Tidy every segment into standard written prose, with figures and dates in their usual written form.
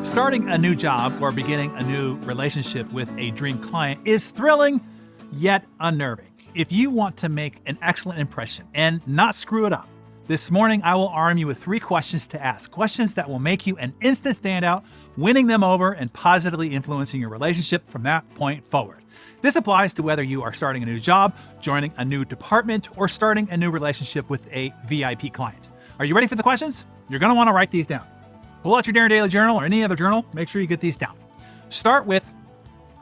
Starting a new job or beginning a new relationship with a dream client is thrilling, yet unnerving. If you want to make an excellent impression and not screw it up, this morning I will arm you with 3 questions to ask. Questions that will make you an instant standout, winning them over and positively influencing your relationship from that point forward. This applies to whether you are starting a new job, joining a new department, or starting a new relationship with a VIP client. Are you ready for the questions? You're going to want to write these down. Pull out your Darren Daily Journal or any other journal. Make sure you get these down. Start with,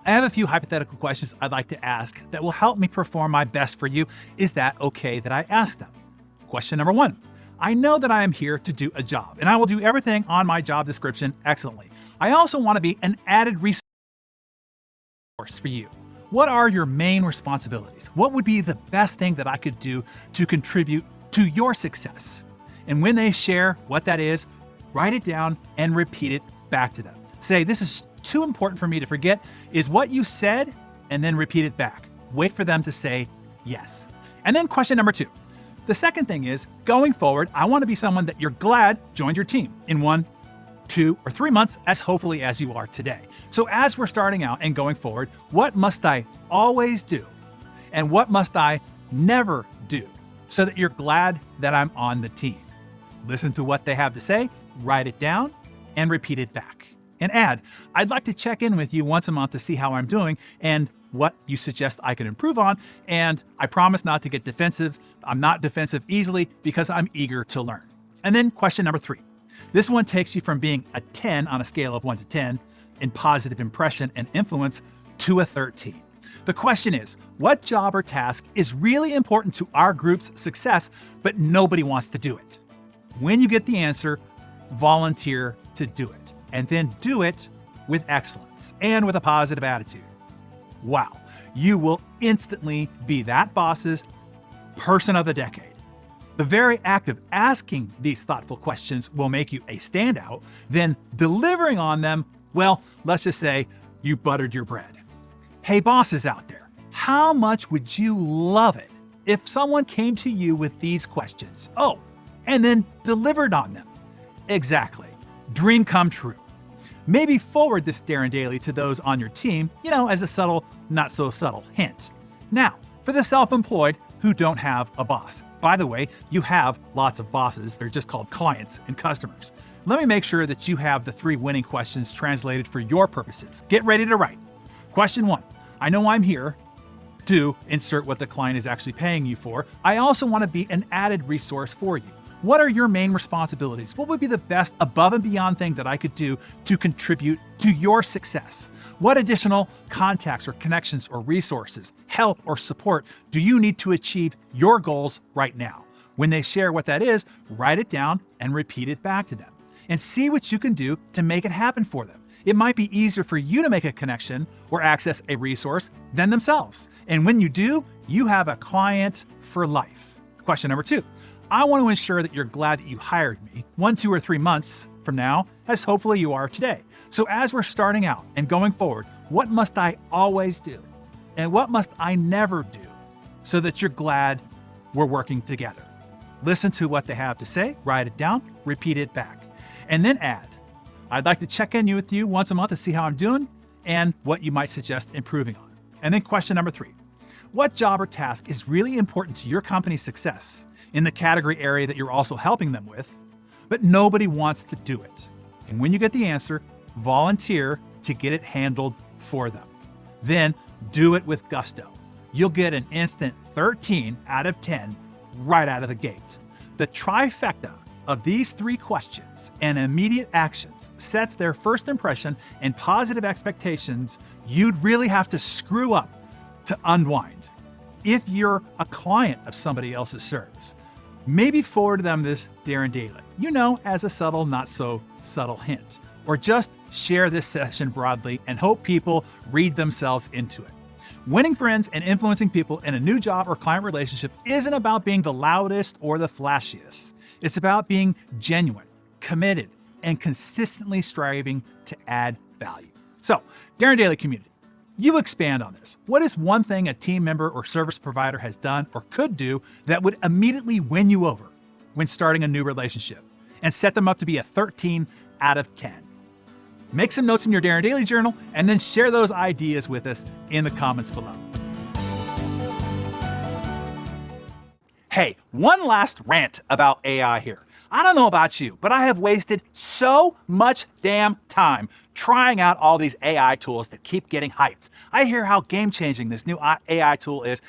I have a few hypothetical questions I'd like to ask that will help me perform my best for you. Is that okay that I ask them? Question number 1. I know that I am here to do a job, and I will do everything on my job description excellently. I also want to be an added resource for you. What are your main responsibilities? What would be the best thing that I could do to contribute to your success? And when they share what that is, write it down and repeat it back to them. Say, this is too important for me to forget, is what you said, and then repeat it back. Wait for them to say yes. And then question number 2. The second thing is, going forward, I want to be someone that you're glad joined your team in 1, 2, or 3 months, as hopefully as you are today. So as we're starting out and going forward, what must I always do? And what must I never do so that you're glad that I'm on the team? Listen to what they have to say, write it down, and repeat it back. And add, I'd like to check in with you once a month to see how I'm doing and what you suggest I can improve on. And I promise not to get defensive. I'm not defensive easily because I'm eager to learn. And then question number 3. This one takes you from being a 10 on a scale of 1 to 10 in positive impression and influence to a 13. The question is, what job or task is really important to our group's success, but nobody wants to do it? When you get the answer, volunteer to do it, and then do it with excellence and with a positive attitude. Wow, you will instantly be that boss's person of the decade. The very act of asking these thoughtful questions will make you a standout, then delivering on them, well, let's just say you buttered your bread. Hey bosses out there, how much would you love it if someone came to you with these questions? Oh, and then delivered on them. Exactly. Dream come true. Maybe forward this Darren Daily to those on your team, as a subtle, not so subtle hint. Now, for the self-employed who don't have a boss. By the way, you have lots of bosses. They're just called clients and customers. Let me make sure that you have the 3 winning questions translated for your purposes. Get ready to write. Question 1. I know I'm here to insert what the client is actually paying you for. I also want to be an added resource for you. What are your main responsibilities? What would be the best above and beyond thing that I could do to contribute to your success? What additional contacts or connections or resources, help or support do you need to achieve your goals right now? When they share what that is, write it down and repeat it back to them. And see what you can do to make it happen for them. It might be easier for you to make a connection or access a resource than themselves. And when you do, you have a client for life. Question number 2. I want to ensure that you're glad that you hired me 1, 2, or 3 months from now, as hopefully you are today. So as we're starting out and going forward, what must I always do? And what must I never do so that you're glad we're working together? Listen to what they have to say, write it down, repeat it back, and then add, I'd like to check in with you once a month to see how I'm doing and what you might suggest improving on. And then question number 3, what job or task is really important to your company's success in the category area that you're also helping them with, but nobody wants to do it? And when you get the answer, volunteer to get it handled for them. Then do it with gusto. You'll get an instant 13 out of 10 right out of the gate. The trifecta of these 3 questions and immediate actions sets their first impression and positive expectations you'd really have to screw up to unwind. If you're a client of somebody else's service, maybe forward them this Darren Daily, as a subtle, not so subtle hint. Or just share this session broadly and hope people read themselves into it. Winning friends and influencing people in a new job or client relationship isn't about being the loudest or the flashiest. It's about being genuine, committed, and consistently striving to add value. So, Darren Daily community, you expand on this. What is one thing a team member or service provider has done or could do that would immediately win you over when starting a new relationship and set them up to be a 13 out of 10? Make some notes in your Darren Daily Journal and then share those ideas with us in the comments below. Hey, one last rant about AI here. I don't know about you, but I have wasted so much damn time trying out all these AI tools that keep getting hyped. I hear how game-changing this new AI tool is,